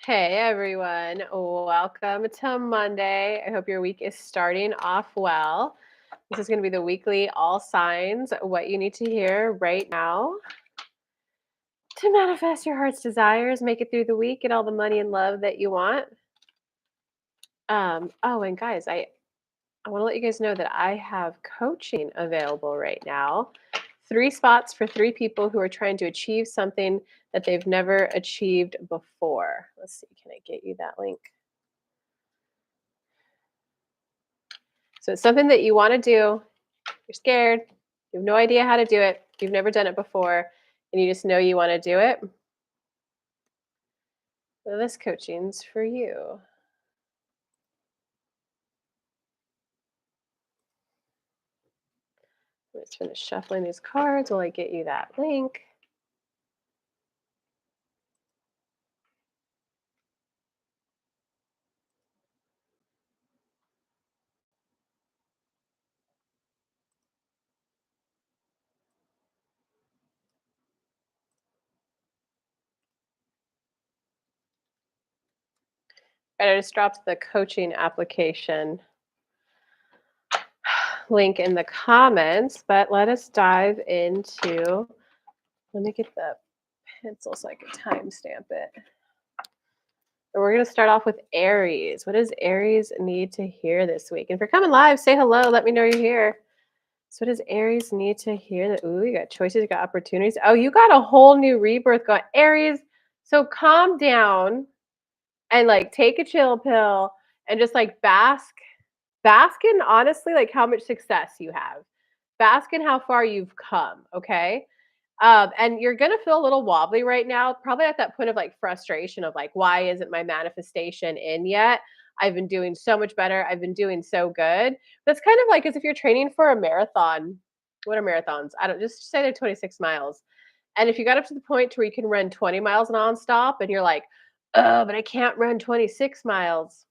Hey everyone, welcome to Monday. I hope your week is starting off well. This is going to be the weekly all signs, what you need to hear right now to manifest your heart's desires, make it through the week, get all the money and love that you want. And guys, I want to let you guys know that I have coaching available right now. Three spots for three people who are trying to achieve something that they've never achieved before. Let's see, can I get you that link? So it's something that you want to do. You're scared. You have no idea how to do it. You've never done it before, and you just know you want to do it. Well, this coaching's for you. Let's finish shuffling these cards while I get you that link. And I just dropped the coaching application link in the comments, but let us dive into. Let me get the pencil so I can timestamp it. And we're going to start off with Aries. What does Aries need to hear this week? And if you're coming live, say hello. Let me know you're here. So, what does Aries need to hear? That ooh, you got choices, you got opportunities. Oh, you got a whole new rebirth going, Aries. So calm down and like take a chill pill and just like bask in honestly like how much success you have. Bask in how far you've come. Okay. And you're gonna feel a little wobbly right now, probably at that point of like frustration of like, why isn't my manifestation in yet? I've been doing so much better. I've been doing so good. That's kind of like as if you're training for a marathon. What are marathons? I don't just say they're 26 miles. And if you got up to the point to where you can run 20 miles nonstop and you're like, oh, but I can't run 26 miles.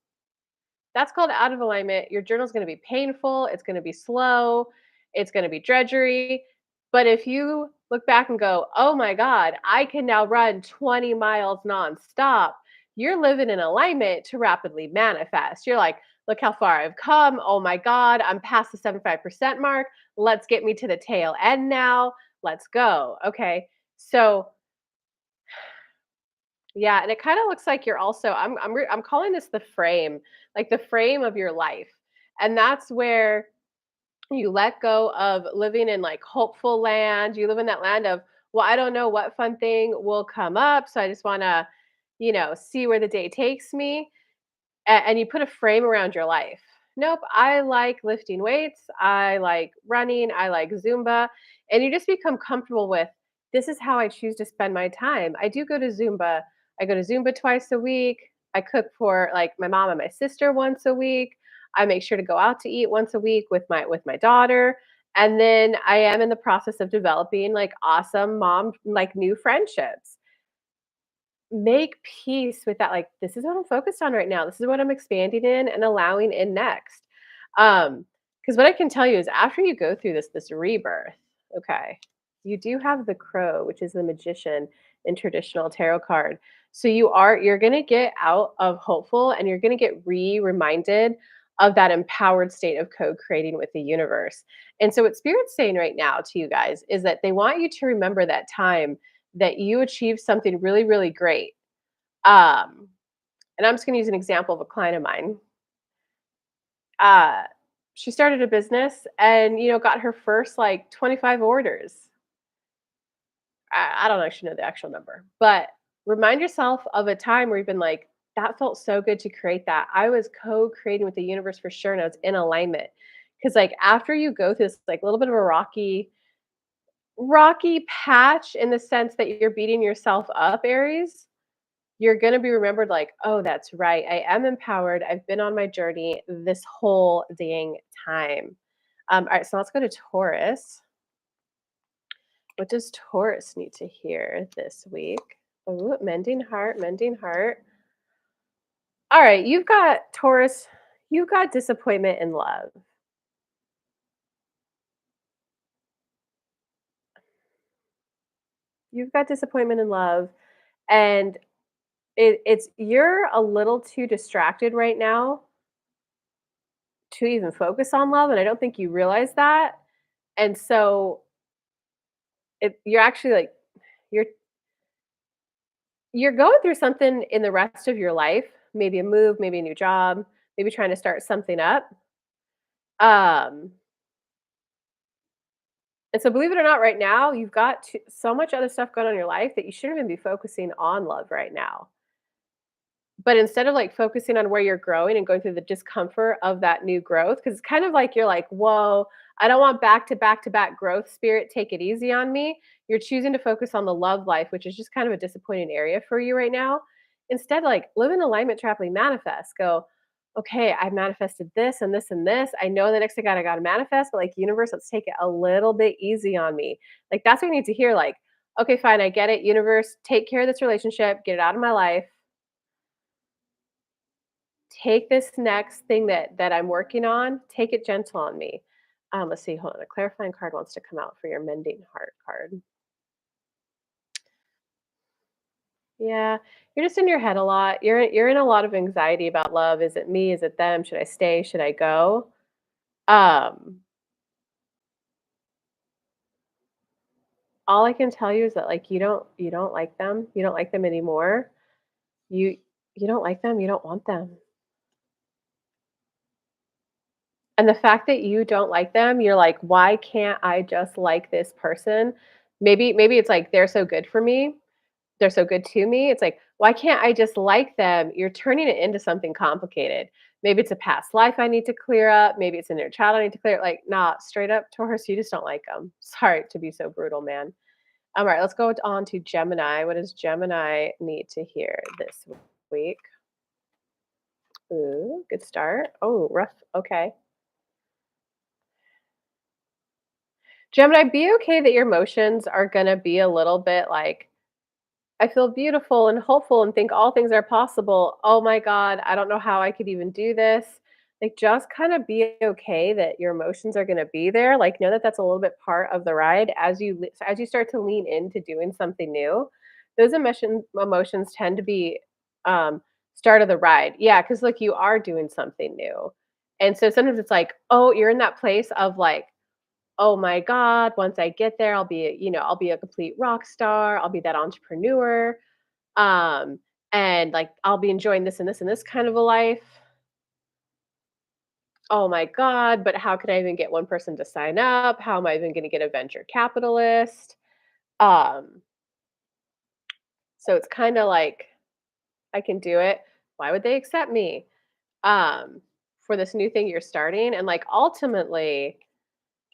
That's called out of alignment. Your journal's going to be painful. It's going to be slow. It's going to be drudgery. But if you look back and go, oh my God, I can now run 20 miles nonstop, you're living in alignment to rapidly manifest. You're like, look how far I've come. Oh my God, I'm past the 75% mark. Let's get me to the tail end now. Let's go. Okay. So yeah, and it kind of looks like you're also I'm calling this the frame, like the frame of your life. And that's where you let go of living in like hopeful land. You live in that land of, well, I don't know what fun thing will come up, so I just want to, see where the day takes me. And you put a frame around your life. Nope, I like lifting weights, I like running, I like Zumba, and you just become comfortable with this is how I choose to spend my time. I do go to Zumba. I go to Zumba twice a week. I cook for like my mom and my sister once a week. I make sure to go out to eat once a week with my daughter. And then I am in the process of developing like awesome mom like new friendships. Make peace with that, like, "This is what I'm focused on right now. This is what I'm expanding in and allowing in next." Because what I can tell you is after you go through this rebirth, okay, you do have the Crow, which is the magician in traditional tarot card. So you're gonna get out of hopeful and you're gonna get reminded of that empowered state of co-creating with the universe. And so what Spirit's saying right now to you guys is that they want you to remember that time that you achieved something really, really great. Um, and I'm just going to use an example of a client of mine. Uh, she started a business and got her first like 25 orders. I don't actually know the actual number, but remind yourself of a time where you've been like, that felt so good to create that. I was co-creating with the universe for sure, and I was in alignment. Because like after you go through this like little bit of a rocky patch in the sense that you're beating yourself up, Aries, you're gonna be remembered like, "Oh, that's right. I am empowered. I've been on my journey this whole dang time." All right, so let's go to Taurus. What does Taurus need to hear this week? Ooh, mending heart, mending heart. All right, you've got Taurus, you've got disappointment in love. You've got disappointment in love, and it's you're a little too distracted right now to even focus on love, and I don't think you realize that. And so you're actually like you're you're going through something in the rest of your life, maybe a move, maybe a new job, maybe trying to start something up. Um, and so believe it or not, right now, you've got so much other stuff going on in your life that you shouldn't even be focusing on love right now. But instead of, like, focusing on where you're growing and going through the discomfort of that new growth, because it's kind of like you're like, "Whoa, I don't want back to back to back growth spirit, take it easy on me." You're choosing to focus on the love life, which is just kind of a disappointing area for you right now. Instead, like, live in alignment, traply manifest. Go, "Okay, I manifested this and this and this. I know the next thing I gotta manifest, but, like, universe, let's take it a little bit easy on me." Like, that's what you need to hear, like, "Okay, fine, I get it, universe, take care of this relationship, get it out of my life. Take this next thing that I'm working on, take it gentle on me." Let's see, hold on. A clarifying card wants to come out for your mending heart card. Yeah, you're just in your head a lot. You're in a lot of anxiety about love. Is it me? Is it them? Should I stay? Should I go? Um, all I can tell you is that like you don't like them. You don't like them anymore. You you don't like them. You don't want them. And the fact that you don't like them, you're like, "Why can't I just like this person?" Maybe it's like, "They're so good for me. They're so good to me." It's like, "Why can't I just like them?" You're turning it into something complicated. Maybe it's a past life I need to clear up. Maybe it's an inner child I need to clear. Like, nah, straight up, Taurus, you just don't like them. Sorry to be so brutal, man. Alright, let's go on to Gemini. What does Gemini need to hear this week? Ooh, good start. Oh, rough. Okay. Gemini, be okay that your emotions are gonna be a little bit like, "I feel beautiful and hopeful and think all things are possible. Oh my god, I don't know how I could even do this." Like, just kinda be okay that your emotions are gonna be there, like, know that that's a little bit part of the ride as you start to lean into doing something new. Those emotions tend to be, start of the ride. Yeah, because like, you are doing something new. And so sometimes it's like, oh, you're in that place of, like, oh my god, once I get there, I'll be a complete rock star, I'll be that entrepreneur, um, and, like, I'll be enjoying this and this and this kind of a life. Oh my god, but how could I even get one person to sign up? How am I even gonna get a venture capitalist? Um, so it's kinda like, I can do it. Why would they accept me? Um, for this new thing you're starting, and, like, ultimately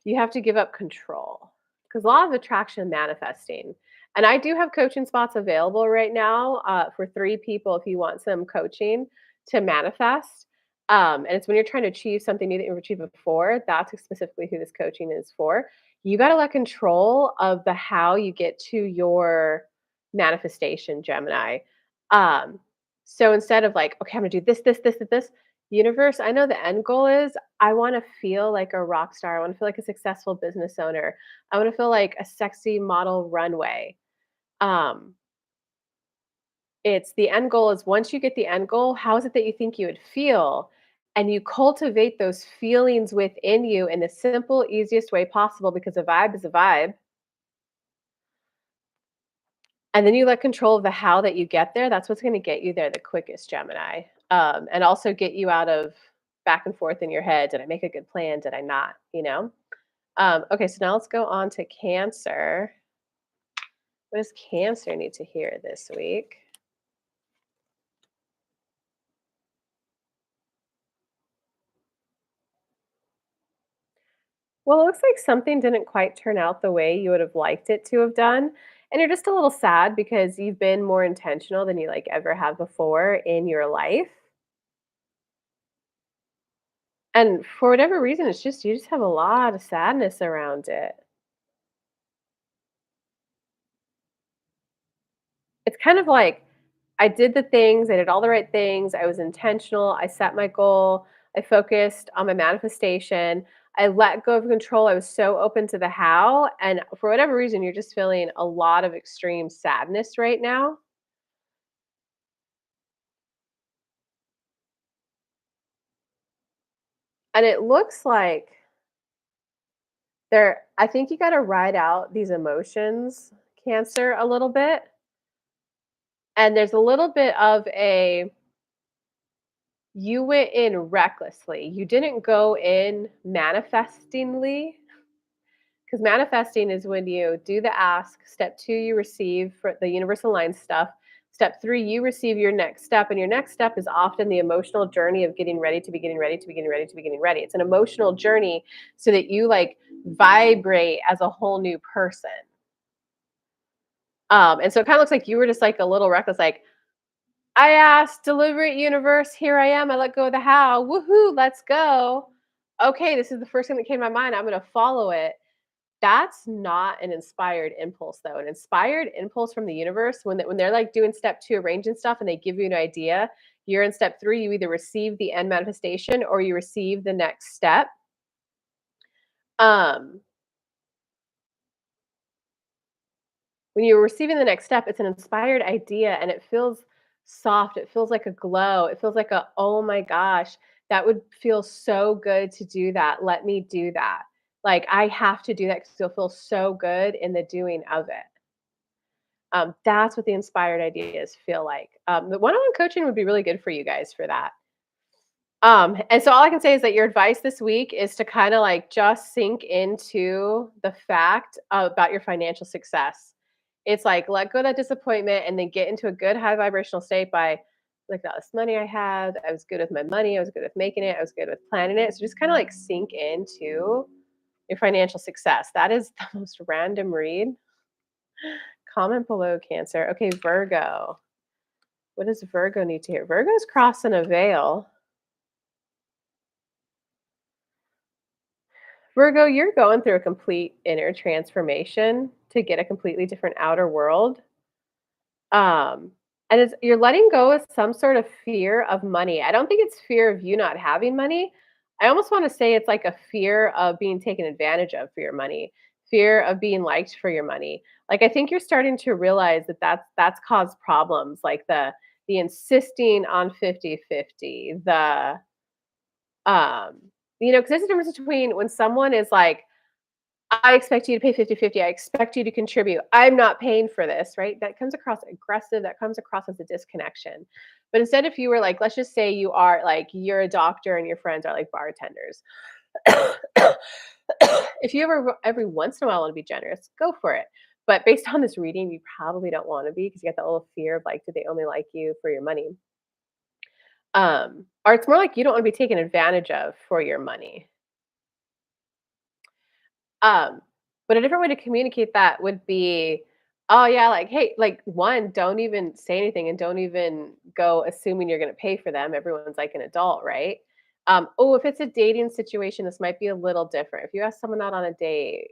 you have to give up control because law of attraction manifesting. And I do have coaching spots available right now for 3 people if you want some coaching to manifest. And it's when you're trying to achieve something new that you've achieved before. That's specifically who this coaching is for. You got to let control of the how you get to your manifestation, Gemini. Um, so instead of like, okay, I'm gonna do this, universe, I know the end goal is I wanna feel like a rock star. I wanna feel like a successful business owner. I wanna feel like a sexy model runway. Um, it's the end goal is once you get the end goal, how is it that you think you would feel? And you cultivate those feelings within you in the simple, easiest way possible because a vibe is a vibe. And then you let control of the how that you get there. That's what's gonna get you there the quickest, Gemini. And also get you out of back and forth in your head. Did I make a good plan? Did I not? You know? Okay, so now let's go on to Cancer. What does Cancer need to hear this week? Well, it looks like something didn't quite turn out the way you would have liked it to have done. And you're just a little sad because you've been more intentional than you like ever have before in your life. And for whatever reason, it's just you just have a lot of sadness around it. It's kind of like I did the things, I did all the right things, I was intentional, I set my goal, I focused on my manifestation, I let go of control, I was so open to the how, and for whatever reason, you're just feeling a lot of extreme sadness right now. And it looks like I think you got to ride out these emotions, Cancer, a little bit. And there's a little bit of a you went in recklessly. You didn't go in manifestingly, because manifesting is when you do the ask. Step two, you receive for the universal line stuff. Step three, you receive your next step. And your next step is often the emotional journey of getting ready to be getting ready to be getting ready to be getting ready. It's an emotional journey so that you like vibrate as a whole new person. And so it kind of looks like you were just like a little reckless, like, I asked, deliver it, universe. Here I am. I let go of the how. Woohoo, let's go. Okay, this is the first thing that came to my mind. I'm going to follow it. That's not an inspired impulse, though. An inspired impulse from the universe, when they're like doing step two, arranging stuff, and they give you an idea, you're in step three. You either receive the end manifestation or you receive the next step. Um, when you're receiving the next step, it's an inspired idea and it feels soft. It feels like a glow. It feels like oh my gosh, that would feel so good to do that. Let me do that. Like I have to do that because it'll feel so good in the doing of it. That's what the inspired ideas feel like. The one-on-one coaching would be really good for you guys for that. And so all I can say is that your advice this week is to kind of like just sink into the fact about your financial success. It's like let go of that disappointment and then get into a good high vibrational state by like all this money I had. I was good with my money. I was good with making it. I was good with planning it. So just kind of like sink into your financial success. That is the most random read. Comment below, Cancer. Okay, Virgo. What does Virgo need to hear? Virgo's crossing a veil. Virgo, you're going through a complete inner transformation to get a completely different outer world. Um, and you're letting go of some sort of fear of money. I don't think it's fear of you not having money. I almost want to say it's like a fear of being taken advantage of for your money, fear of being liked for your money. Like I think you're starting to realize that that's caused problems, like the insisting on 50-50, the um, because there's a difference between when someone is like, I expect you to pay 50-50. I expect you to contribute. I'm not paying for this, right? That comes across aggressive. That comes across as a disconnection. But instead, if you were like, let's just say you are like, you're a doctor and your friends are like bartenders. If you ever, every once in a while want to be generous, go for it. But based on this reading, you probably don't want to be because you got that little fear of like, do they only like you for your money? Or it's more like you don't want to be taken advantage of for your money. Um, but a different way to communicate that would be, oh yeah, like, hey, like one, don't even say anything and don't even go assuming you're gonna pay for them. Everyone's like an adult, right? Oh, if it's a dating situation, this might be a little different. If you ask someone out on a date.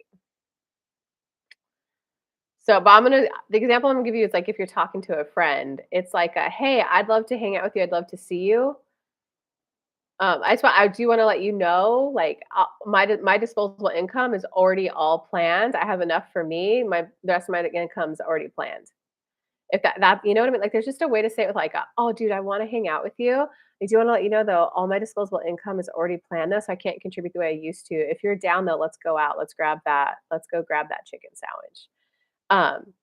So, but the example I'm gonna give you is like if you're talking to a friend, it's like hey, I'd love to hang out with you, I'd love to see you. I do wanna let you know, like, my disposable income is already all planned. I have enough for me. The rest of my income's already planned. If that you know what I mean? Like, there's just a way to say it with like, "Oh, dude, I wanna hang out with you. I do wanna let you know, though, all my disposable income is already planned, though, so I can't contribute the way I used to. If you're down, though, let's go out. Let's go grab that chicken sandwich." Um,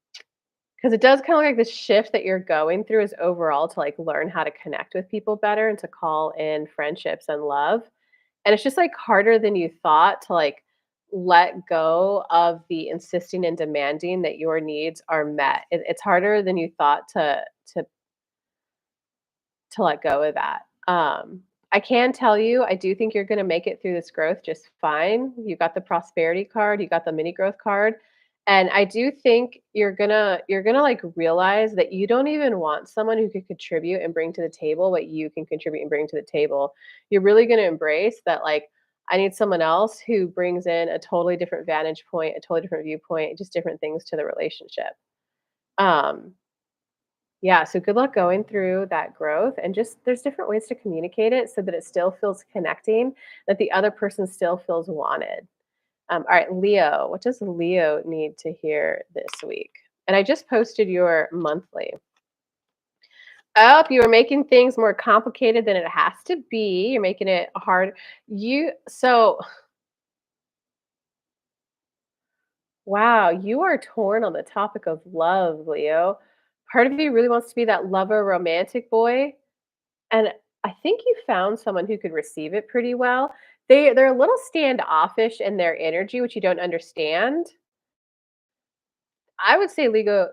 'Cause it does kinda like the shift that you're going through is overall to, like, learn how to connect with people better and to call in friendships and love, and it's just, like, harder than you thought to, like, let go of the insisting and demanding that your needs are met. It's harder than you thought to let go of that. I can tell you, I do think you're gonna make it through this growth just fine. You got the prosperity card, you got the mini growth card, and I do think you're gonna like realize that you don't even want someone who could contribute and bring to the table what you can contribute and bring to the table. You're really gonna embrace that like I need someone else who brings in a totally different vantage point, a totally different viewpoint, just different things to the relationship. Um, yeah, so good luck going through that growth and just there's different ways to communicate it so that it still feels connecting, that the other person still feels wanted. All right, Leo, what does Leo need to hear this week? And I just posted your monthly. Oh, you are making things more complicated than it has to be. You're making it hard. Wow, you are torn on the topic of love, Leo. Part of you really wants to be that lover romantic boy, and I think you found someone who could receive it pretty well. They're a little standoffish in their energy, which you don't understand. I would say Lego,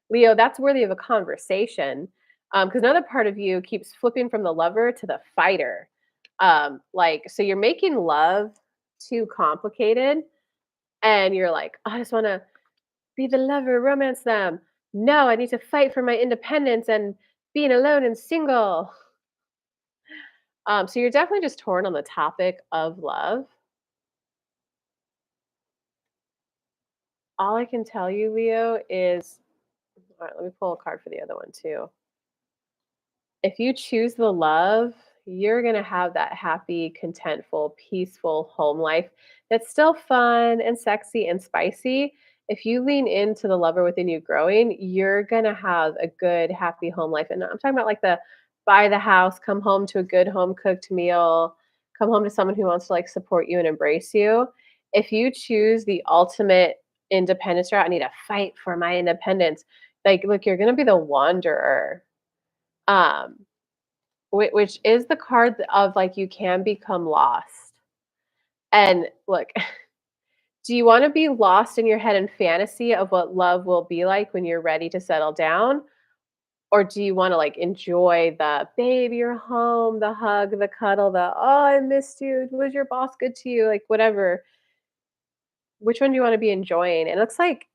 Leo, that's worthy of a conversation. Because another part of you keeps flipping from the lover to the fighter. Like, so you're making love too complicated, and you're like, I just want to be the lover, romance them. No, I need to fight for my independence and being alone and single. So you're definitely just torn on the topic of love. All I can tell you, Leo, is all right, let me pull a card for the other one too. If you choose the love, you're going to have that happy, contentful, peaceful home life that's still fun and sexy and spicy. If you lean into the lover within you growing, you're going to have a good, happy home life. And I'm talking about like the buy the house, come home to a good home cooked meal, come home to someone who wants to like support you and embrace you. If you choose the ultimate independence route, I need to fight for my independence. Like, look, you're going to be the wanderer. Um, which is the card of, like, you can become lost. And look, do you wanna be lost in your head and fantasy of what love will be like when you're ready to settle down? Or do you wanna, like, enjoy the, "Babe, you're home," the hug, the cuddle, the, "Oh, I missed you. Was your boss good to you?" Like, whatever. Which one do you wanna be enjoying? It looks like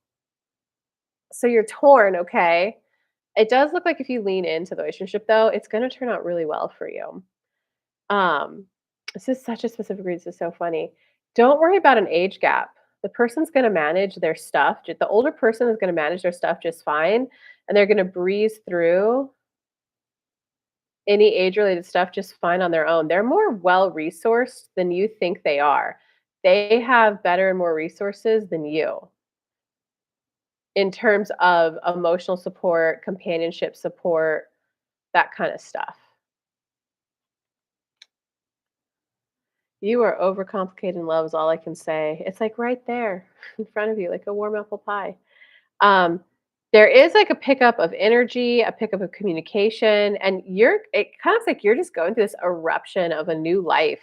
so you're torn, okay? It does look like if you lean into the relationship, though, it's gonna turn out really well for you. Um, this is such a specific reason. This is so funny. Don't worry about an age gap. The person's going to manage their stuff. The older person is going to manage their stuff just fine, and they're going to breeze through any age-related stuff just fine on their own. They're more well-resourced than you think they are. They have better and more resources than you in terms of emotional support, companionship support, that kind of stuff. You are overcomplicating love is all I can say. It's, like, right there in front of you, like a warm apple pie. Um, there is, like, a pickup of energy, a pickup of communication, and it kind of like you're just going through this eruption of a new life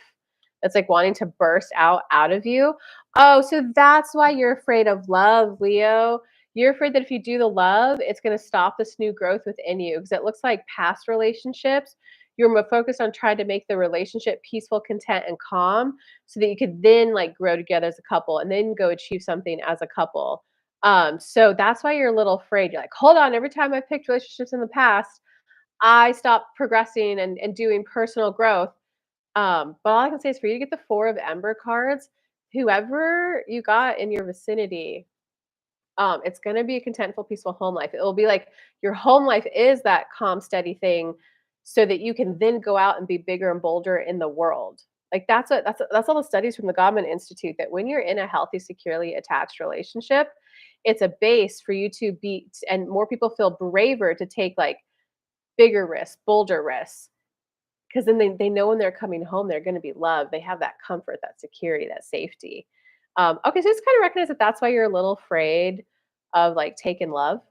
that's, like, wanting to burst out of you. Oh, so that's why you're afraid of love, Leo. You're afraid that if you do the love, it's gonna stop this new growth within you because it looks like past relationships, you're more focused on trying to make the relationship peaceful, content, and calm so that you could then, like, grow together as a couple and then go achieve something as a couple. So that's why you're a little afraid. You're like, hold on, every time I've picked relationships in the past, I stopped progressing and doing personal growth. But all I can say is for you to get the Four of Ember cards, whoever you got in your vicinity, it's gonna be a contentful, peaceful home life. It will be like your home life is that calm, steady thing so that you can then go out and be bigger and bolder in the world. Like that's all the studies from the Gottman Institute that when you're in a healthy, securely attached relationship, it's a base for you to be and more people feel braver to take like bigger risks, bolder risks. Because then they know when they're coming home, they're gonna be loved. They have that comfort, that security, that safety. Okay, so just kind of recognize that that's why you're a little afraid of like taking love.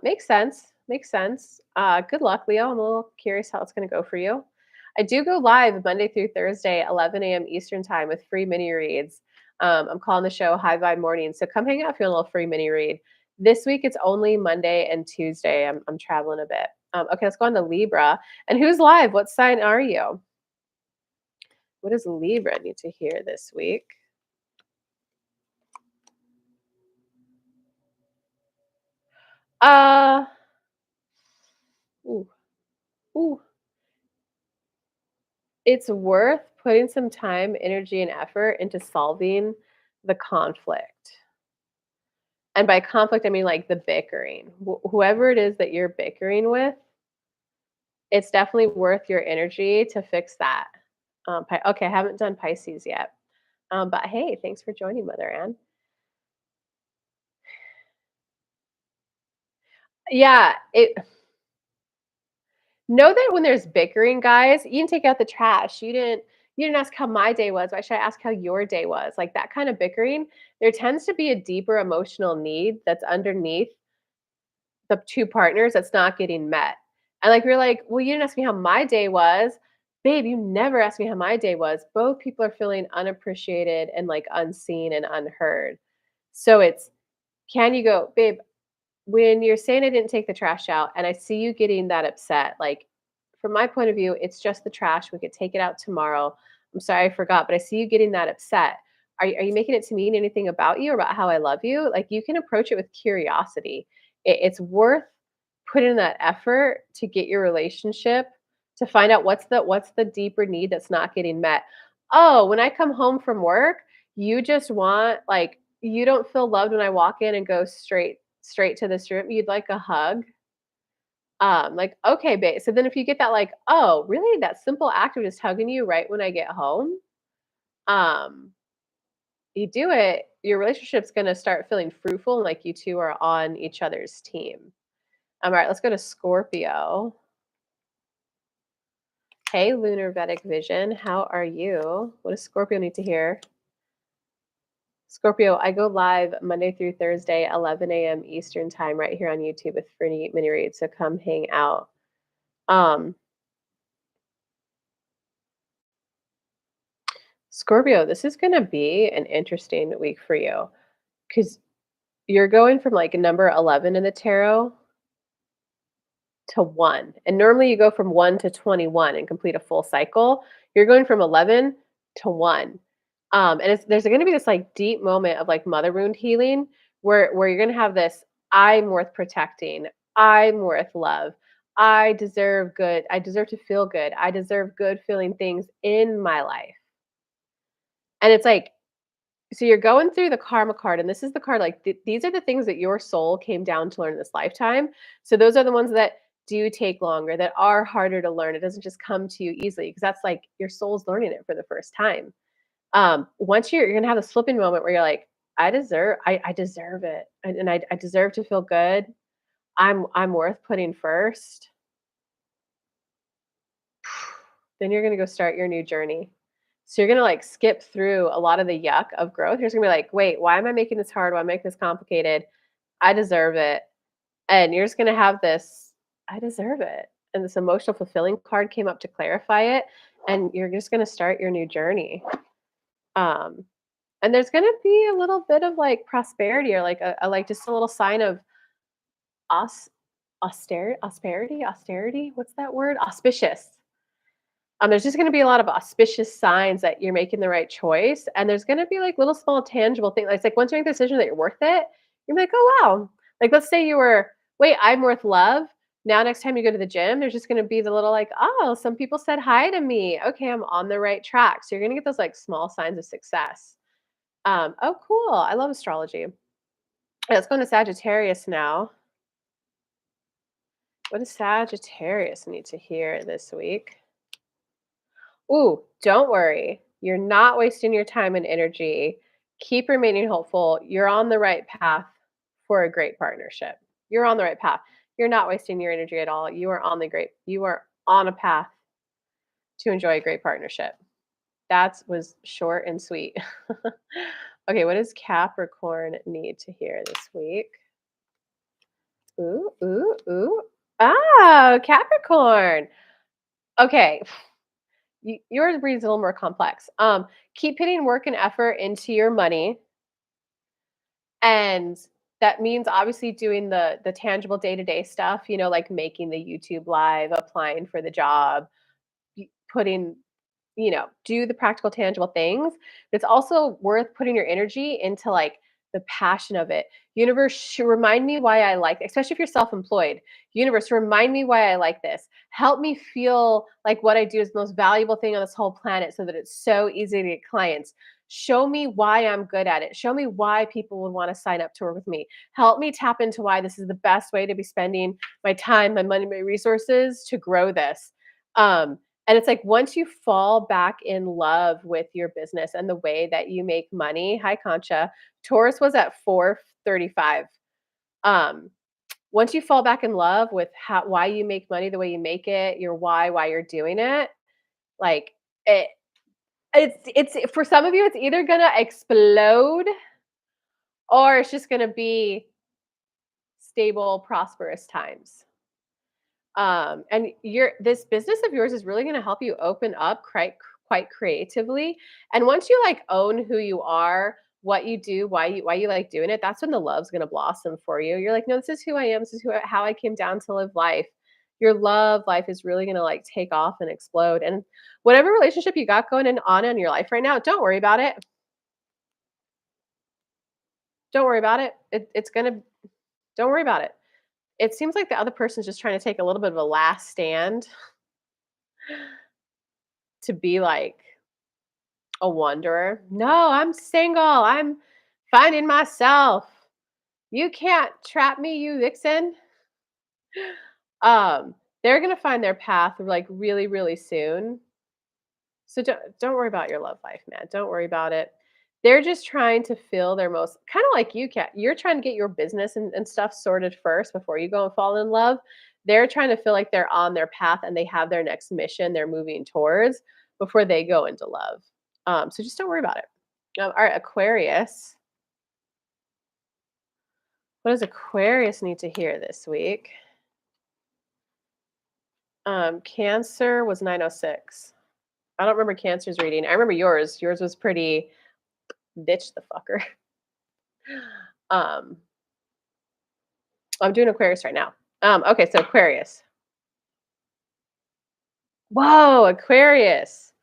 Makes sense. Makes sense. Good luck, Leo. I'm a little curious how it's going to go for you. I do go live Monday through Thursday, 11 a.m. Eastern time with free mini reads. I'm calling the show High Vibe Morning. So come hang out if you want a little free mini read. This week it's only Monday and Tuesday. I'm traveling a bit. Okay, let's go on to Libra. And who's live? What sign are you? What does Libra need to hear this week? Uh, ooh, ooh. It's worth putting some time, energy, and effort into solving the conflict. And by conflict, I mean like the bickering. Whoever it is that you're bickering with, it's definitely worth your energy to fix that. Okay, I haven't done Pisces yet. But hey, thanks for joining, Mother Ann. Yeah, Know that when there's bickering, guys, you didn't take out the trash. You didn't ask how my day was. Why should I ask how your day was? Like that kind of bickering, there tends to be a deeper emotional need that's underneath the two partners that's not getting met. And like you're like, well, you didn't ask me how my day was. Babe, you never asked me how my day was. Both people are feeling unappreciated and like unseen and unheard. So it's, can you go, babe, when you're saying I didn't take the trash out and I see you getting that upset, like from my point of view, it's just the trash. We could take it out tomorrow. I'm sorry I forgot, but I see you getting that upset. Are you making it to mean anything about you or about how I love you? Like you can approach it with curiosity. It's worth putting in that effort to get your relationship to find out what's the deeper need that's not getting met. Oh, when I come home from work, you just want like you don't feel loved when I walk in and go straight to this room. You'd like a hug. Like, okay, babe. So then if you get that like, oh, really? That simple act of just hugging you right when I get home, um, you do it, your relationship's gonna start feeling fruitful and like you two are on each other's team. All right, let's go to Scorpio. Hey, Lunar Vedic Vision, how are you? What does Scorpio need to hear? Scorpio, I go live Monday through Thursday, 11 a.m. Eastern time, right here on YouTube with free mini reads. So come hang out. Um, Scorpio, this is going to be an interesting week for you because you're going from like a number 11 in the tarot to one. And normally you go from 1 to 21 and complete a full cycle. You're going from 11 to one. And there's going to be this like deep moment of like mother wound healing where you're going to have this I'm worth protecting. I'm worth love. I deserve good. I deserve to feel good. I deserve good feeling things in my life. And it's like, so you're going through the karma card, and this is the card like these are the things that your soul came down to learn in this lifetime. So those are the ones that do take longer, that are harder to learn. It doesn't just come to you easily because that's like your soul's learning it for the first time. Once you're gonna have this flipping moment where you're like, I deserve it, and I deserve to feel good. I'm worth putting first. Then you're gonna go start your new journey. So you're gonna like skip through a lot of the yuck of growth. You're just gonna be like, wait, why am I making this hard? Why am I making this complicated? I deserve it. And you're just gonna have this, I deserve it. And this emotional fulfilling card came up to clarify it. And you're just gonna start your new journey. Um, and there's gonna be a little bit of like prosperity or like a like just a little sign of aus austerity. What's that word? Auspicious. There's just gonna be a lot of auspicious signs that you're making the right choice, and there's gonna be, like, little small tangible things. It's like once you make the decision that you're worth it, you're like, "Oh, wow." Like, let's say you were, "Wait, I'm worth love." Now next time you go to the gym, there's just gonna be the little like, "Oh, some people said hi to me. Okay, I'm on the right track." So you're gonna get those, like, small signs of success. Oh, cool. I love astrology. Let's go to Sagittarius now. What does Sagittarius need to hear this week? Ooh, don't worry. You're not wasting your time and energy. Keep remaining hopeful. You're on the right path for a great partnership. You're on the right path. You're not wasting your energy at all. You are on a path to enjoy a great partnership. That was short and sweet. Okay, what does Capricorn need to hear this week? Ooh, ooh, ooh. Ah, Capricorn. Okay, yours reads a little more complex. Keep putting work and effort into your money, and that means obviously doing the tangible day to day stuff. You know, like making the YouTube live, applying for the job, putting do the practical, tangible things. It's also worth putting your energy into like the passion of it. Universe, remind me why I like, especially if you're self-employed. Universe, remind me why I like this. Help me feel like what I do is the most valuable thing on this whole planet so that it's so easy to get clients. Show me why I'm good at it. Show me why people would want to sign up to work with me. Help me tap into why this is the best way to be spending my time, my money, my resources to grow this. And it's like once you fall back in love with your business and the way that you make money, hi Concha, Taurus was at 435. Um, Once you fall back in love with how why you make money the way you make it, your why you're doing it, like, it it's for some of you, it's either gonna explode or it's just gonna be stable, prosperous times. And your this business of yours is really gonna help you open up quite creatively. And once you like own who you are, what you do, why you like doing it, that's when the love's gonna blossom for you. You're like, no, this is who I am. This is how I came down to live life. Your love life is really gonna like take off and explode. And whatever relationship you got going on in your life right now, don't worry about it. Don't worry about it. It's gonna don't worry about it. It seems like the other person's just trying to take a little bit of a last stand to be like a wanderer. No, I'm single. I'm finding myself. You can't trap me, you vixen. They're gonna find their path like really, really soon. So don't worry about your love life, man. Don't worry about it. They're just trying to feel their most kind of like you can. You're trying to get your business and stuff sorted first before you go and fall in love. They're trying to feel like they're on their path and they have their next mission they're moving towards before they go into love. So just don't worry about it. All right, Aquarius. What does Aquarius need to hear this week? Cancer was 906. I don't remember Cancer's reading. I remember yours. Yours was pretty ditch the fucker. Um, I'm doing Aquarius right now. Okay, so Aquarius. Whoa, Aquarius.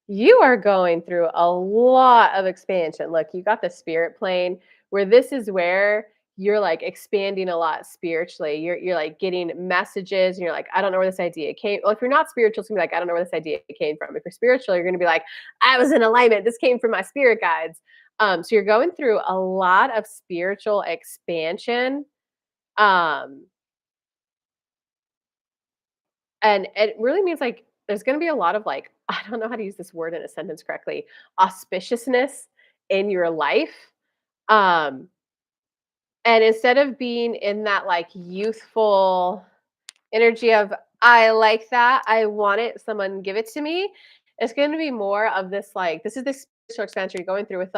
You are going through a lot of expansion. Look, you got the spirit plane where this is where you're like expanding a lot spiritually. You're like getting messages and you're like, I don't know where this idea came. Well, if you're not spiritual, it's gonna be like, I don't know where this idea came from. If you're spiritual, you're gonna be like, I was in alignment. This came from my spirit guides. So you're going through a lot of spiritual expansion. Um, and it really means like there's going to be a lot of like I don't know how to use this word in a sentence correctly, auspiciousness in your life. Um and instead of being in that like youthful energy of I like that, I want it, someone give it to me, it's going to be more of this like this is the spiritual expansion you're going through with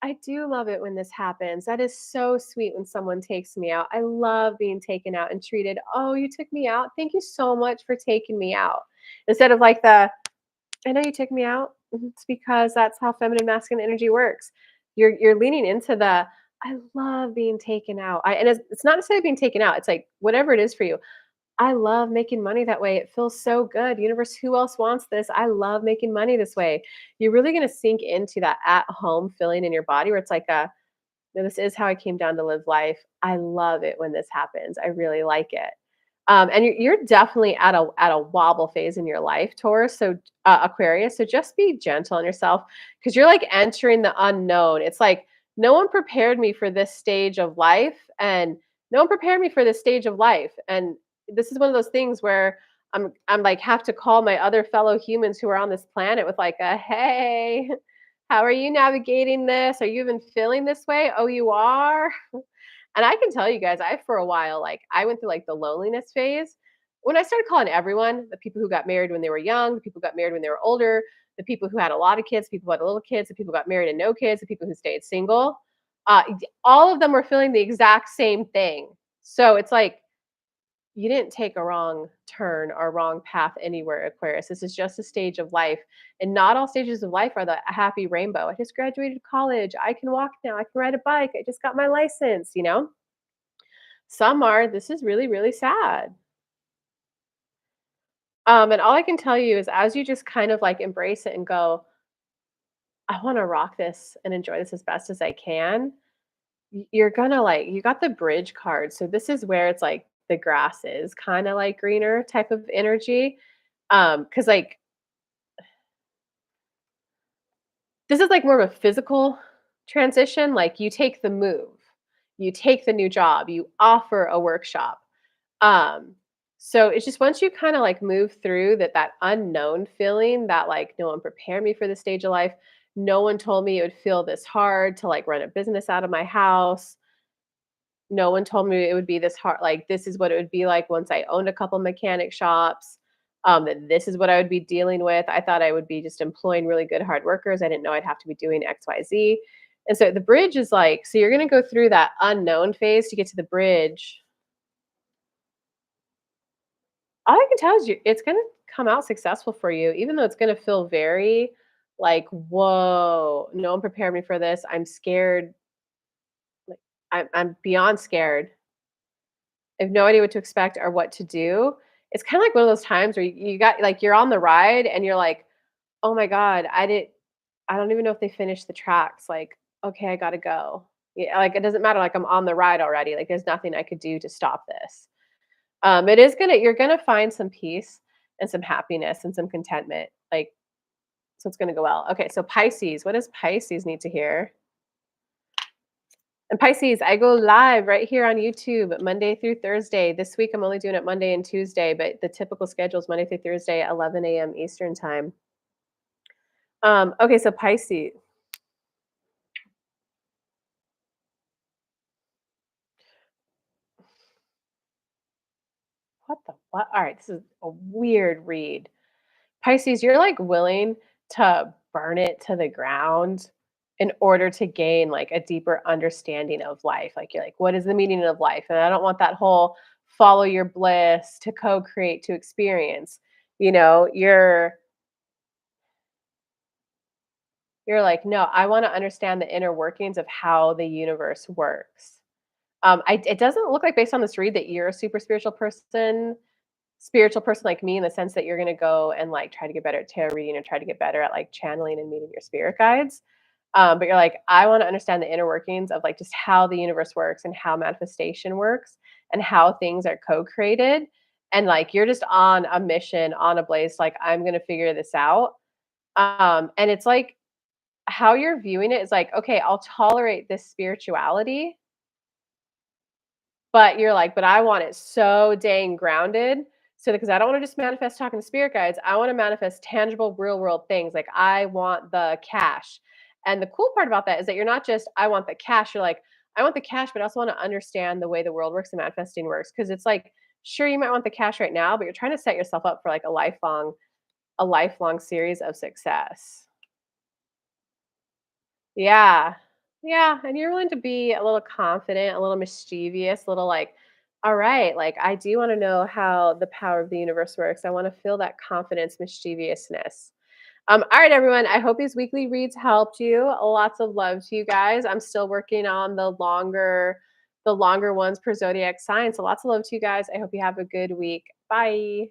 I do love it when this happens. That is so sweet when someone takes me out. I love being taken out and treated. Oh, you took me out. Thank you so much for taking me out. Instead of like I know you took me out. It's because that's how feminine masculine energy works. You're leaning into I love being taken out. And it's not necessarily being taken out. It's like whatever it is for you. I love making money that way. It feels so good. Universe, who else wants this? I love making money this way. You're really going to sink into that at home feeling in your body where it's like no, this is how I came down to live life. I love it when this happens. I really like it. And you're definitely at a wobble phase in your life, Taurus. So Aquarius. So just be gentle on yourself because you're like entering the unknown. It's like no one prepared me for this stage of life, and no one prepared me for this stage of life. And this is one of those things where I'm like have to call my other fellow humans who are on this planet with like a hey, how are you navigating this? Are you even feeling this way? Oh, you are? And I can tell you guys, I for a while, like I went through like the loneliness phase. When I started calling everyone, the people who got married when they were young, the people who got married when they were older, the people who had a lot of kids, people who had little kids, the people who got married and no kids, the people who stayed single, all of them were feeling the exact same thing. So it's like you didn't take a wrong turn or wrong path anywhere, Aquarius. This is just a stage of life. And not all stages of life are the happy rainbow. I just graduated college. I can walk now. I can ride a bike. I just got my license, you know? Some are, this is really, really sad. And all I can tell you is as you just kind of like embrace it and go, I want to rock this and enjoy this as best as I can, you're gonna like, you got the bridge card. So this is where it's like the grass is kind of like greener type of energy. Cause like this is like more of a physical transition. Like you take the move, you take the new job, you offer a workshop. Um, so it's just once you kind of like move through that unknown feeling that like no one prepared me for this stage of life. No one told me it would feel this hard to like run a business out of my house. No one told me it would be this hard. Like, this is what it would be like once I owned a couple mechanic shops. That this is what I would be dealing with. I thought I would be just employing really good hard workers. I didn't know I'd have to be doing X, Y, Z. And so the bridge is like, so you're going to go through that unknown phase to get to the bridge. All I can tell is it's going to come out successful for you, even though it's going to feel very like, whoa, no one prepared me for this. I'm scared. Like, I'm beyond scared. I have no idea what to expect or what to do. It's kind of like one of those times where you got like you're on the ride and you're like, oh my God, I don't even know if they finished the tracks. Like, okay, I gotta go. Yeah, like it doesn't matter. Like I'm on the ride already. Like there's nothing I could do to stop this. You're gonna find some peace and some happiness and some contentment. Like, so it's gonna go well. Okay, so Pisces, what does Pisces need to hear? And Pisces, I go live right here on YouTube Monday through Thursday. This week I'm only doing it Monday and Tuesday, but the typical schedule is Monday through Thursday, 11 a.m. Eastern time. Okay, so Pisces. What the what? All right, this is a weird read. Pisces, you're like willing to burn it to the ground in order to gain like a deeper understanding of life. Like you're like, what is the meaning of life? And I don't want that whole follow your bliss to co-create to experience. You know, you're like, no, I want to understand the inner workings of how the universe works. It doesn't look like based on this read that you're a super spiritual person like me in the sense that you're gonna go and, like, try to get better at tarot reading or try to get better at, like, channeling and meeting your spirit guides. But you're like, "I wanna understand the inner workings of, like, just how the universe works and how manifestation works and how things are co-created." And, like, you're just on a mission, on a blaze, like, "I'm gonna figure this out." And it's like how you're viewing it is like, "Okay, I'll tolerate this spirituality." But you're like, "But I want it so dang grounded." So because I don't wanna just manifest talking to spirit guides, I wanna manifest tangible real world things, like, I want the cash. And the cool part about that is that you're not just, "I want the cash," you're like, "I want the cash, but I also wanna understand the way the world works and manifesting works." Because it's like, sure, you might want the cash right now, but you're trying to set yourself up for, like, a lifelong series of success. Yeah. Yeah, and you're willing to be a little confident, a little mischievous, a little like, all right, like I do want to know how the power of the universe works. I want to feel that confidence, mischievousness. All right, everyone. I hope these weekly reads helped you. Lots of love to you guys. I'm still working on the longer ones per zodiac sign. So lots of love to you guys. I hope you have a good week. Bye.